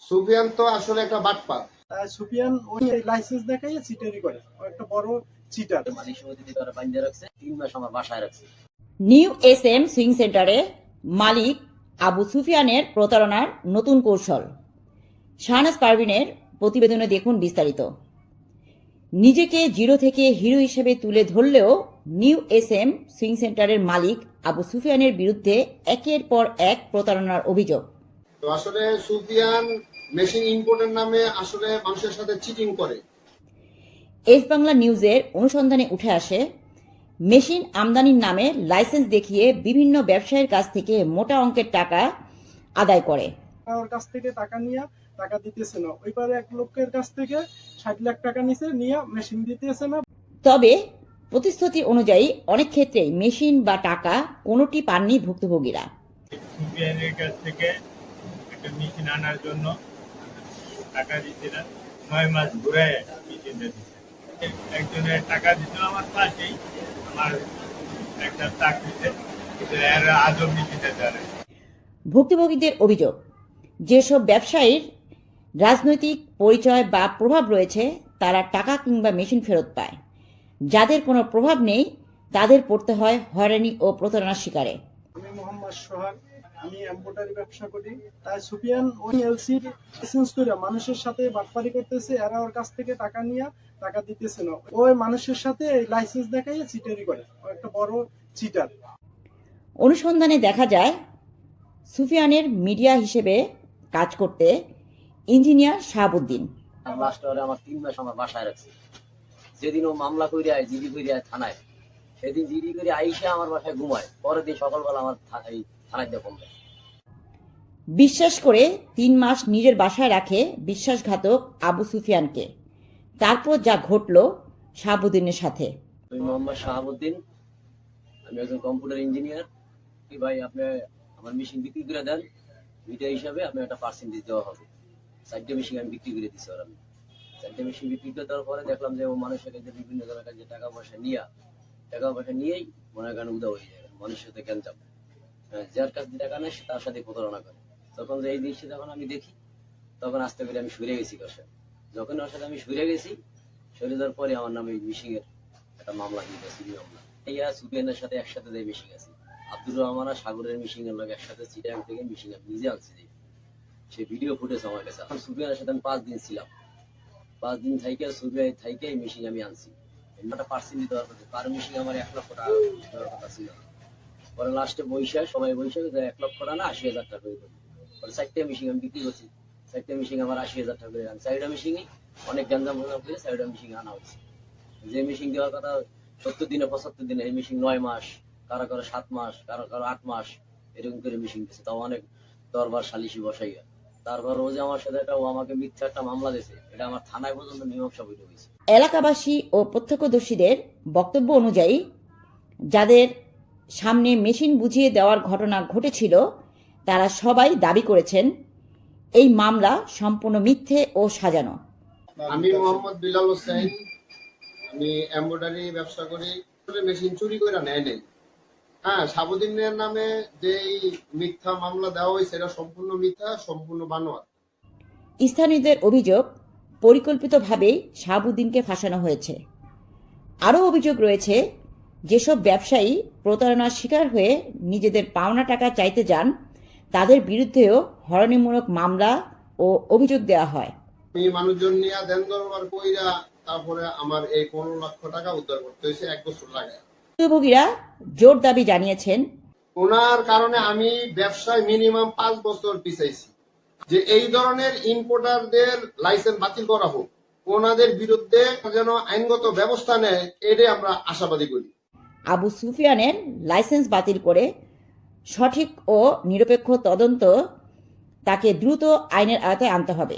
সুফিয়ান তো আসলে একটা বাটপার। সুফিয়ান ওই লাইসেন্স দেখাইয়ে চিটারি করে, ও একটা বড় চিটার। মালিক সমিতি দ্বারা বাইন্ধে রাখছে, 3 মাস আমার বাসায় রাখছে। নিউ এসএম সুইং সেন্টারে মালিক আবু সুফিয়ানের প্রতারণার নতুন কৌশল। শাহনাজ পারভীনের প্রতিবেদনে দেখুন বিস্তারিত। নিজেকে জিরো থেকে হিরো হিসেবে তুলে ধরলেও নিউ এসএম সুইং সেন্টারের মালিক আবু সুফিয়ানের বিরুদ্ধে একের পর এক প্রতারণার অভিযোগ। তো আসলে সুফিয়ান মেশিন ইম্পোর্টের নামে আসলে মানুষের সাথে চিটিং করে। এস বাংলা নিউজের অনুসন্ধানে উঠে আসে, মেশিন আমদানির নামে লাইসেন্স দেখিয়ে বিভিন্ন ব্যবসায়ীর কাছ থেকে মোটা অঙ্কের টাকা আদায় করে। ওর কাছ থেকে টাকা নিয়ে টাকা দিতেছে না, ওই পারে এক লোকের কাছ থেকে 60 লাখ টাকা নিচে নিয়ে মেশিন দিতেছে না। তবে প্রতিশ্রুতি অনুযায়ী অনেক ক্ষেত্রেই মেশিন বা টাকা কোনোটি পাননি ভুক্তভোগীরা। সুফিয়ানের কাছ থেকে একটা মেশিন আনার জন্য টাকা দিয়েছিলেন, 9 মাস ঘুরে মেশিনটা দিচ্ছে। একজনের টাকা দিত আমার পাশেই, আমার একটা চাকরিতে, কিন্তু এর আজব মেশিনটা দেয়। ভুক্তভোগীদের অভিযোগ, যেসব ব্যবসায়ীর রাজনৈতিক পরিচয় বা প্রভাব রয়েছে তারা টাকা কিংবা মেশিন ফেরত পায়, যাদের কোনো প্রভাব নেই তাদের পড়তে হয় হয়রানি ও প্রতারণার শিকারে। আমি মোহাম্মদ সোহাগ, আমি এমব্রয়ডারি ব্যবসা করি। তাই সুফিয়ান ওই এলসির লাইসেন্স করে মানুষের সাথে বাটপারি করতেছে, এরা ওর কাছ থেকে টাকা নিয়ে টাকা দিতেছে না, ওই মানুষের সাথে লাইসেন্স দেখাইয়ে চিটারি করে, ও একটা বড় চিটার। অনুসন্ধানে দেখা যায়, সুফিয়ানের মিডিয়া হিসেবে কাজ করতে ইঞ্জিনিয়ার শাহাবুদ্দিন। লাস্ট ওরে আমার 3 মাস আমার বাসায় রাখছে। যেদিন ও মামলা করে আয়, জিডি করে আয় থানায়, সেদিন জিডি করে আইসা আমার বাসায় ঘুমায়, পরের দিন সকালবেলা আমার থানায় দিয়ে কমবে। বিশ্বাস করে 3 মাস নিজের বাসায় রাখে বিশ্বাসঘাতক আবু সুফিয়ানকে। তারপর যা ঘটল শাহাবুদ্দিনের সাথে। আমি মোহাম্মদ শাহাবুদ্দিন, আমি একজন কম্পিউটার ইঞ্জিনিয়ার। কি ভাই, আপনি আমার মেশিন বিক্রি করে দেন, মিটার হিসাবে আপনি একটা পার্সেন্টেজ দেওয়া হবে। 4টে মেশিন আমি বিক্রি করে দিচ্ছি। আর আমি 4টে মেশিন বিক্রি করে দেওয়ার পরে দেখলাম যে ও মানুষের কাছে বিভিন্ন জনের কাছে টাকা পয়সা নিয়েই মনে করেন উদা হয়ে যায়, মানুষের সাথে ক্যান্সাম। যার কাছ থেকে টাকা নেয় তার সাথে প্রতারণা করে। তখন যে এই দৃশ্যে যখন আমি দেখি, তখন আস্তে করে আমি সরে গেছি কষা। যখন ওর সাথে আমি সরে গেছি, সরে যাওয়ার পরে আমার নামে মিশিং এর একটা মামলা দিয়ে সিবি মামলা। ইয়া সুফিয়ানের সাথে একসাথে দিয়ে মিশিং আছি। আব্দুর রহমান আর সাগরের মিশিং এর লোক একসাথে চিটাং থেকে মিশিং নিজে আনছি। সেই ভিডিও ফুটেজ আমার কাছে। এখন সুফিয়ানের সাথে আমি 5 দিন ছিলাম। 5 দিন থাইকে সুফিয়ান থাইকে মিশিং আমি আনছি। একটা পার্সেন্ট দিতে পারবো, পার মিশিং আমার 1 লক্ষ টাকা দেওয়ার কথা ছিল। পরে লাস্টে সবাই 1 লক্ষ টাকা না 80,000 টাকা করে। পরে 4টে মিশিং আমি বিক্রি করছি। 4টে মিশিং আমার 80,000 টাকা করে। 4টা মিশিংই অনেক গ্যাঞ্জাম করে 4টা মিশিং আনা হচ্ছে। যে মিশিং দেওয়ার কথা 70 দিনে 75 দিনে, এই মিশিং 9 মাস, কারো 7 মাস, কারো 8 মাস এরকম করে মিশিং দিচ্ছে। তাও অনেক দরবার সালিশি বসাইয়া। তারপর ও যে আমার সাথে ও আমাকে মিথ্যা একটা মামলা দিয়েছে, এটা আমার থানায় পর্যন্ত মীমাংসা বৈঠক হয়েছে। এলাকাবাসী ও প্রত্যক্ষদর্শীদের বক্তব্য অনুযায়ী যাদের সামনে মেশিন বুঝিয়ে দেওয়ার ঘটনা ঘটেছিল তারা সবাই দাবি করেছেন এই মামলা সম্পূর্ণ মিথ্যে ও সাজানো। আমি মোহাম্মদ বিলাল হোসেন, আমি এমব্রয়ডারি ব্যবসা করি। মেশিন চুরি করে নেয় নেই। হ্যাঁ, শাহাবুদ্দিনের নামে যে মিথ্যা মামলা দেওয়া হয়েছে এটা সম্পূর্ণ মিথ্যা, সম্পূর্ণ বানোয়াট। স্থানীয়দের অভিযোগ, পরিকল্পিতভাবেই শাহাবুদ্দিনকে ফাঁসানো হয়েছে। আরও অভিযোগ রয়েছে, যেসব ব্যবসায়ী প্রতারণার শিকার হয়ে নিজেদের পাওনা টাকা চাইতে যান তাদের বিরুদ্ধেও হয়রানিমূলক মামলা ও অভিযোগ দেওয়া হয়। আমি মানুষজন নিয়ে দেন দরবার কইরা তারপরে আমার এই 15 লক্ষ টাকা উদ্ধার করতে হয়েছে 1 বছর লাগে। ভুক্তভোগীরা জোর দাবি জানিয়েছেন, ওনার কারণে আমি ব্যবসায় মিনিমাম 5 বছর পিছাইছি। যে এই ধরনের ইম্পোর্টারদের লাইসেন্স বাতিল করা হোক, ওনাদের বিরুদ্ধে যেন আইনগত ব্যবস্থা নেয়, এটাই আমরা আশাবাদী করি। আবু সুফিয়ানের লাইসেন্স বাতিল করে সঠিক ও নিরপেক্ষ তদন্ত তাকে দ্রুত আইনের আওতায় আনতে হবে।